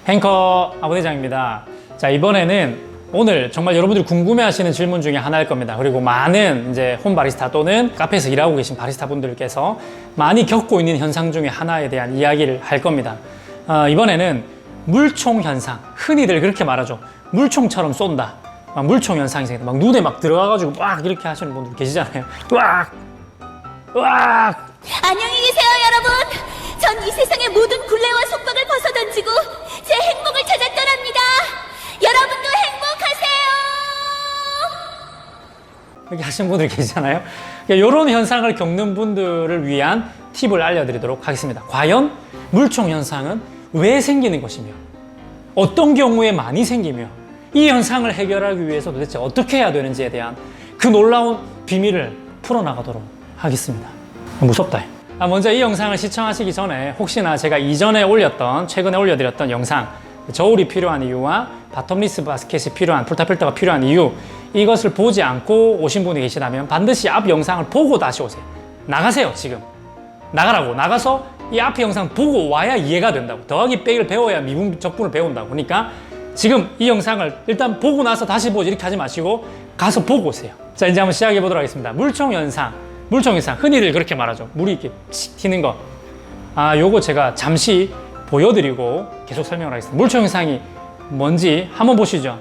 행커 아부대장입니다. 자, 이번에는 오늘 정말 여러분들이 궁금해하시는 질문 중에 하나일 겁니다. 그리고 많은 이제 홈 바리스타 또는 카페에서 일하고 계신 바리스타 분들께서 많이 겪고 있는 현상 중에 하나에 대한 이야기를 할 겁니다. 이번에는 물총 현상, 흔히들 그렇게 말하죠. 물총처럼 쏜다. 막 물총 현상이 생긴다. 막 눈에 막 들어가가지고 막 이렇게 하시는 분들 계시잖아요. 으악! 으악! 안녕히 계세요, 여러분. 전 이 세상의 모든 굴레와 속박을 벗어던지고 제 행복을 찾아 떠납니다. 여러분도 행복하세요. 이렇게 하시는 분들 계시잖아요. 이런 현상을 겪는 분들을 위한 팁을 알려드리도록 하겠습니다. 과연 물총 현상은 왜 생기는 것이며 어떤 경우에 많이 생기며 이 현상을 해결하기 위해서 도대체 어떻게 해야 되는지에 대한 그 놀라운 비밀을 풀어나가도록 하겠습니다. 무섭다. 먼저 이 영상을 시청하시기 전에 혹시나 제가 최근에 올려드렸던 영상, 저울이 필요한 이유와 바텀리스 바스켓이 필요한, 풀타필터가 필요한 이유, 이것을 보지 않고 오신 분이 계시다면 반드시 앞 영상을 보고 다시 오세요. 나가세요, 지금. 나가라고. 나가서 이 앞에 영상 보고 와야 이해가 된다고. 더하기 빼기를 배워야 미분 적분을 배운다고. 그러니까 지금 이 영상을 일단 보고 나서 다시 보지 이렇게 하지 마시고 가서 보고 오세요. 자, 이제 한번 시작해 보도록 하겠습니다. 물총 현상, 흔히들 그렇게 말하죠. 물이 이렇게 칙 튀는 거. 요거 제가 잠시 보여드리고 계속 설명을 하겠습니다. 물총 현상이 뭔지 한번 보시죠.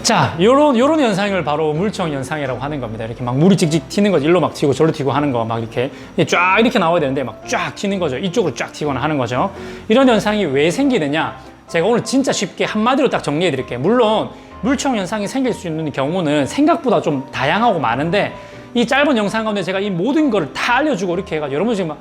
자, 요런 현상을 바로 물총 현상이라고 하는 겁니다. 이렇게 막 물이 찍찍 튀는 거죠. 일로 막 튀고 저로 튀고 하는 거 막 이렇게 쫙 이렇게 나와야 되는데 막 쫙 튀는 거죠. 이쪽으로 쫙 튀거나 하는 거죠. 이런 현상이 왜 생기느냐? 제가 오늘 진짜 쉽게 한마디로 딱 정리해 드릴게요. 물론 물총 현상이 생길 수 있는 경우는 생각보다 좀 다양하고 많은데 이 짧은 영상 가운데 제가 이 모든 거를 다 알려주고 이렇게 해가지고 여러분 지금 막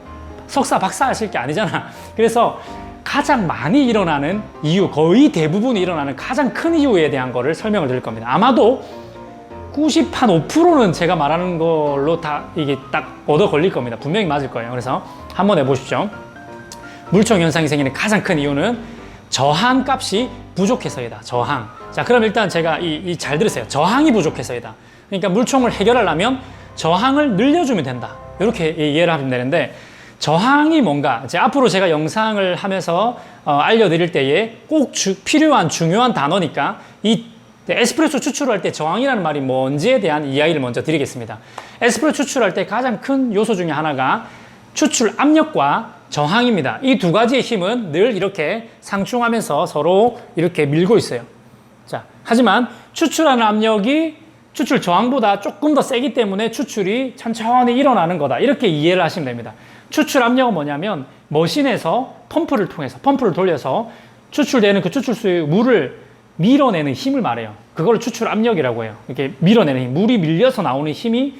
석사 박사 하실 게 아니잖아. 그래서 가장 많이 일어나는 이유, 거의 대부분이 일어나는 가장 큰 이유에 대한 거를 설명을 드릴 겁니다. 아마도 95%는 제가 말하는 걸로 다 이게 딱 얻어 걸릴 겁니다. 분명히 맞을 거예요. 그래서 한번 해보십시오. 물총 현상이 생기는 가장 큰 이유는 저항 값이 부족해서이다. 저항. 자, 그럼 일단 제가 잘 들으세요. 저항이 부족해서이다. 그러니까 물총을 해결하려면 저항을 늘려주면 된다. 이렇게 이해를 하면 되는데 저항이 뭔가 이제 앞으로 제가 영상을 하면서 알려드릴 때에 꼭 필요한 중요한 단어니까 이 에스프레소 추출을 할 때 저항이라는 말이 뭔지에 대한 이야기를 먼저 드리겠습니다. 에스프레소 추출할 때 가장 큰 요소 중에 하나가 추출 압력과 저항입니다. 이 두 가지의 힘은 늘 이렇게 상충하면서 서로 이렇게 밀고 있어요. 자, 하지만 추출하는 압력이 추출 저항보다 조금 더 세기 때문에 추출이 천천히 일어나는 거다. 이렇게 이해를 하시면 됩니다. 추출 압력은 뭐냐면 머신에서 펌프를 돌려서 추출되는 그 추출수의 물을 밀어내는 힘을 말해요. 그걸 추출 압력이라고 해요. 이렇게 밀어내는 힘, 물이 밀려서 나오는 힘이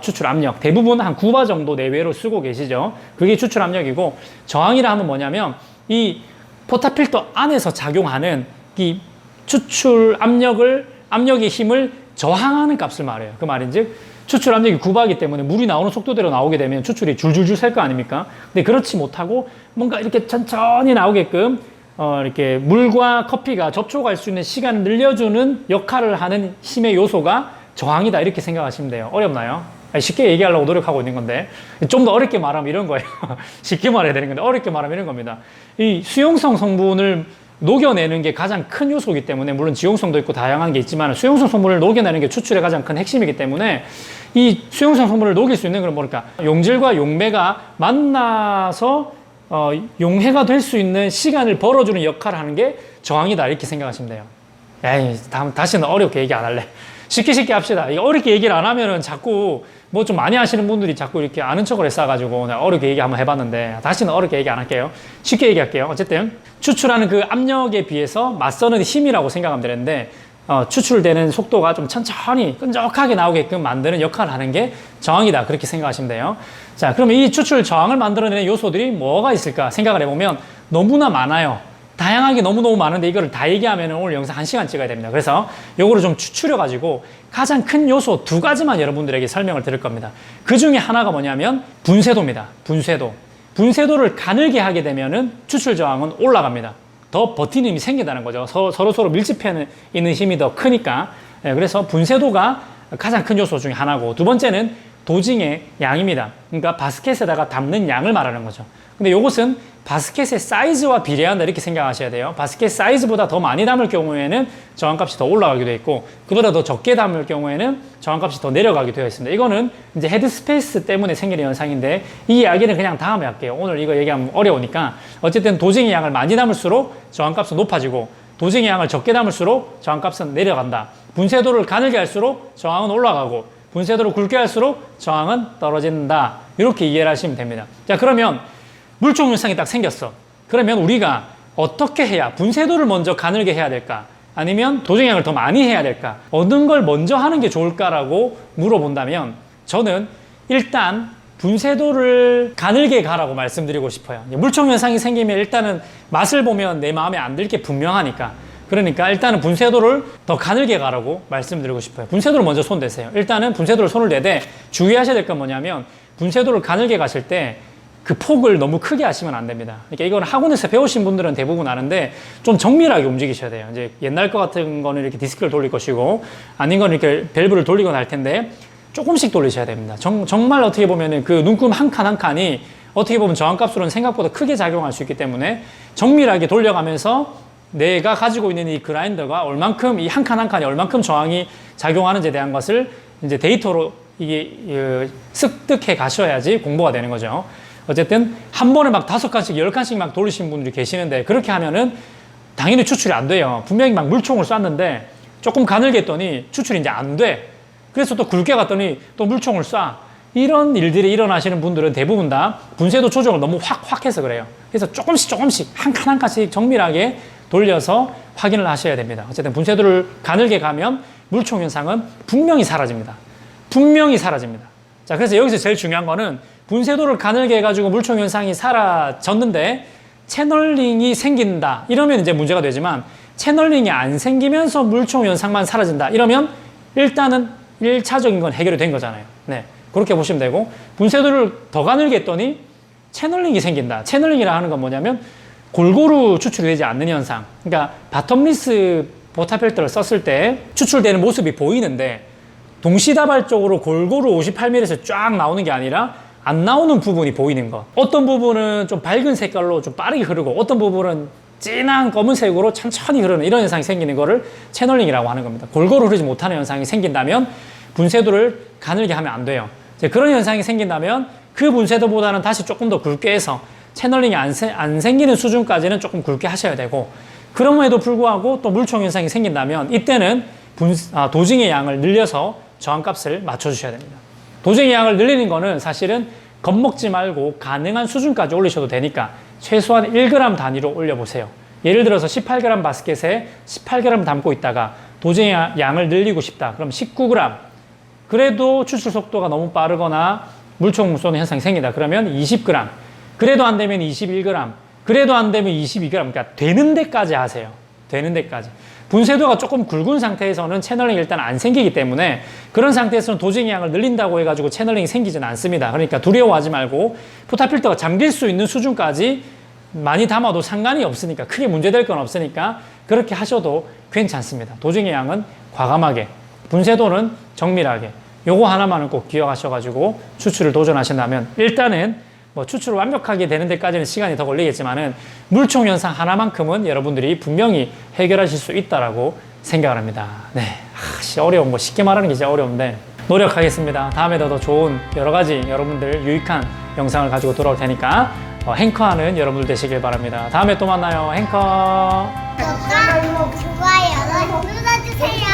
추출 압력. 대부분 한 9바 정도 내외로 쓰고 계시죠. 그게 추출 압력이고 저항이라 하면 뭐냐면 이 포타필터 안에서 작용하는 이 추출 압력의 힘을 저항하는 값을 말해요. 그 말인즉 추출 압력이 9바이기 때문에 물이 나오는 속도대로 나오게 되면 추출이 줄줄줄 셀 거 아닙니까? 근데 그렇지 못하고 뭔가 이렇게 천천히 나오게끔 이렇게 물과 커피가 접촉할 수 있는 시간을 늘려주는 역할을 하는 힘의 요소가 저항이다. 이렇게 생각하시면 돼요. 어렵나요? 쉽게 얘기하려고 노력하고 있는 건데 좀 더 어렵게 말하면 이런 거예요. 쉽게 말해야 되는 건데 어렵게 말하면 이런 겁니다. 이 수용성 성분을 녹여내는 게 가장 큰 요소이기 때문에 물론 지용성도 있고 다양한 게 있지만 수용성 성분을 녹여내는 게 추출의 가장 큰 핵심이기 때문에 이 수용성 성분을 녹일 수 있는 건 뭘까? 용질과 용매가 만나서 용해가 될 수 있는 시간을 벌어주는 역할을 하는 게 저항이다. 이렇게 생각하시면 돼요. 에이, 다시는 어렵게 얘기 안 할래. 쉽게 합시다. 어렵게 얘기를 안 하면은 자꾸 뭐 좀 많이 하시는 분들이 자꾸 이렇게 아는 척을 했어가지고 내가 어렵게 얘기 한번 해봤는데 다시는 어렵게 얘기 안 할게요. 쉽게 얘기할게요. 어쨌든 추출하는 그 압력에 비해서 맞서는 힘이라고 생각하면 되는데 추출되는 속도가 좀 천천히 끈적하게 나오게끔 만드는 역할을 하는 게 저항이다. 그렇게 생각하시면 돼요. 자, 그러면 이 추출 저항을 만들어내는 요소들이 뭐가 있을까 생각을 해보면 너무나 많아요. 다양하게 너무너무 많은데 이거를 다 얘기하면 오늘 영상 1시간 찍어야 됩니다. 그래서 요거를 좀 추출해가지고 가장 큰 요소 2가지만 여러분들에게 설명을 드릴 겁니다. 그 중에 하나가 뭐냐면 분쇄도입니다. 분쇄도를 가늘게 하게 되면은 추출 저항은 올라갑니다. 더 버티는 힘이 생긴다는 거죠. 서로 밀집해 있는 힘이 더 크니까. 예, 그래서 분쇄도가 가장 큰 요소 중에 하나고, 두 번째는 도징의 양입니다. 그러니까 바스켓에다가 담는 양을 말하는 거죠. 근데 이것은 바스켓의 사이즈와 비례한다 이렇게 생각하셔야 돼요. 바스켓 사이즈보다 더 많이 담을 경우에는 저항값이 더 올라가기도 있고, 그보다 더 적게 담을 경우에는 저항값이 더 내려가기도 되어 있습니다. 이거는 이제 헤드 스페이스 때문에 생기는 현상인데, 이 이야기는 그냥 다음에 할게요. 오늘 이거 얘기하면 어려우니까. 어쨌든 도징의 양을 많이 담을수록 저항값은 높아지고, 도징의 양을 적게 담을수록 저항값은 내려간다. 분쇄도를 가늘게 할수록 저항은 올라가고, 분쇄도를 굵게 할수록 저항은 떨어진다. 이렇게 이해를 하시면 됩니다. 자, 그러면 물총 현상이 딱 생겼어. 그러면 우리가 어떻게 해야 분쇄도를 먼저 가늘게 해야 될까? 아니면 도징양을 더 많이 해야 될까? 어느 걸 먼저 하는 게 좋을까라고 물어본다면, 저는 일단 분쇄도를 가늘게 가라고 말씀드리고 싶어요. 물총 현상이 생기면 일단은 맛을 보면 내 마음에 안 들 게 분명하니까. 그러니까 일단은 분쇄도를 더 가늘게 가라고 말씀드리고 싶어요. 분쇄도를 먼저 손 대세요. 일단은 분쇄도를 손을 대되 주의하셔야 될 건 뭐냐면, 분쇄도를 가늘게 가실 때 그 폭을 너무 크게 하시면 안 됩니다. 그러니까 이건 학원에서 배우신 분들은 대부분 아는데, 좀 정밀하게 움직이셔야 돼요. 이제 옛날 거 같은 거는 이렇게 디스크를 돌릴 것이고, 아닌 거는 이렇게 밸브를 돌리거나 할 텐데, 조금씩 돌리셔야 됩니다. 정말 어떻게 보면은 그 눈금 한 칸 한 칸이 어떻게 보면 저항값으로는 생각보다 크게 작용할 수 있기 때문에, 정밀하게 돌려가면서 내가 가지고 있는 이 그라인더가 얼만큼, 이 한 칸 한 칸이 얼만큼 저항이 작용하는지에 대한 것을 이제 데이터로 이게 습득해 가셔야지 공부가 되는 거죠. 어쨌든 한 번에 막 5칸씩 10칸씩 막 돌리시는 분들이 계시는데, 그렇게 하면은 당연히 추출이 안 돼요. 분명히 막 물총을 쐈는데 조금 가늘게 했더니 추출이 이제 안 돼. 그래서 또 굵게 갔더니 또 물총을 쏴. 이런 일들이 일어나시는 분들은 대부분 다 분쇄도 조정을 너무 확 해서 그래요. 그래서 조금씩 한 칸 한 칸씩 정밀하게 돌려서 확인을 하셔야 됩니다. 어쨌든 분쇄도를 가늘게 가면 물총 현상은 분명히 사라집니다. 분명히 사라집니다. 자, 그래서 여기서 제일 중요한 거는, 분쇄도를 가늘게 해가지고 물총 현상이 사라졌는데 채널링이 생긴다. 이러면 이제 문제가 되지만, 채널링이 안 생기면서 물총 현상만 사라진다. 이러면 일단은 1차적인 건 해결이 된 거잖아요. 네, 그렇게 보시면 되고, 분쇄도를 더 가늘게 했더니 채널링이 생긴다. 채널링이라 하는 건 뭐냐면, 골고루 추출이 되지 않는 현상. 그러니까 바텀리스 보타펠트를 썼을 때 추출되는 모습이 보이는데, 동시다발적으로 골고루 58mm에서 쫙 나오는 게 아니라 안 나오는 부분이 보이는 것. 어떤 부분은 좀 밝은 색깔로 좀 빠르게 흐르고, 어떤 부분은 진한 검은색으로 천천히 흐르는 이런 현상이 생기는 거를 채널링이라고 하는 겁니다. 골고루 흐르지 못하는 현상이 생긴다면 분쇄도를 가늘게 하면 안 돼요. 이제 그런 현상이 생긴다면 그 분쇄도보다는 다시 조금 더 굵게 해서 채널링이 안 생기는 수준까지는 조금 굵게 하셔야 되고, 그럼에도 불구하고 또 물총 현상이 생긴다면 이때는 도징의 양을 늘려서 저항값을 맞춰주셔야 됩니다. 도징의 양을 늘리는 거는 사실은 겁먹지 말고 가능한 수준까지 올리셔도 되니까 최소한 1g 단위로 올려보세요. 예를 들어서 18g 바스켓에 18g 담고 있다가 도징의 양을 늘리고 싶다. 그럼 19g. 그래도 추출 속도가 너무 빠르거나 물총 쏘는 현상이 생긴다. 그러면 20g. 그래도 안 되면 21g. 그래도 안 되면 22g. 그러니까 되는 데까지 하세요. 되는 데까지. 분쇄도가 조금 굵은 상태에서는 채널링이 일단 안 생기기 때문에, 그런 상태에서는 도징의 양을 늘린다고 해가지고 채널링이 생기지는 않습니다. 그러니까 두려워하지 말고, 포타필터가 잠길 수 있는 수준까지 많이 담아도 상관이 없으니까, 크게 문제될 건 없으니까 그렇게 하셔도 괜찮습니다. 도징의 양은 과감하게, 분쇄도는 정밀하게, 요거 하나만은 꼭 기억하셔가지고 추출을 도전하신다면, 일단은 뭐 추출을 완벽하게 되는 데까지는 시간이 더 걸리겠지만은 물총 현상 하나만큼은 여러분들이 분명히 해결하실 수 있다라고 생각을 합니다. 네, 어려운 거 쉽게 말하는 게 진짜 어려운데 노력하겠습니다. 다음에도 더 좋은 여러 가지 여러분들 유익한 영상을 가지고 돌아올 테니까 행커하는 여러분들 되시길 바랍니다. 다음에 또 만나요. 행커. 구독과 좋아요를 눌러주세요.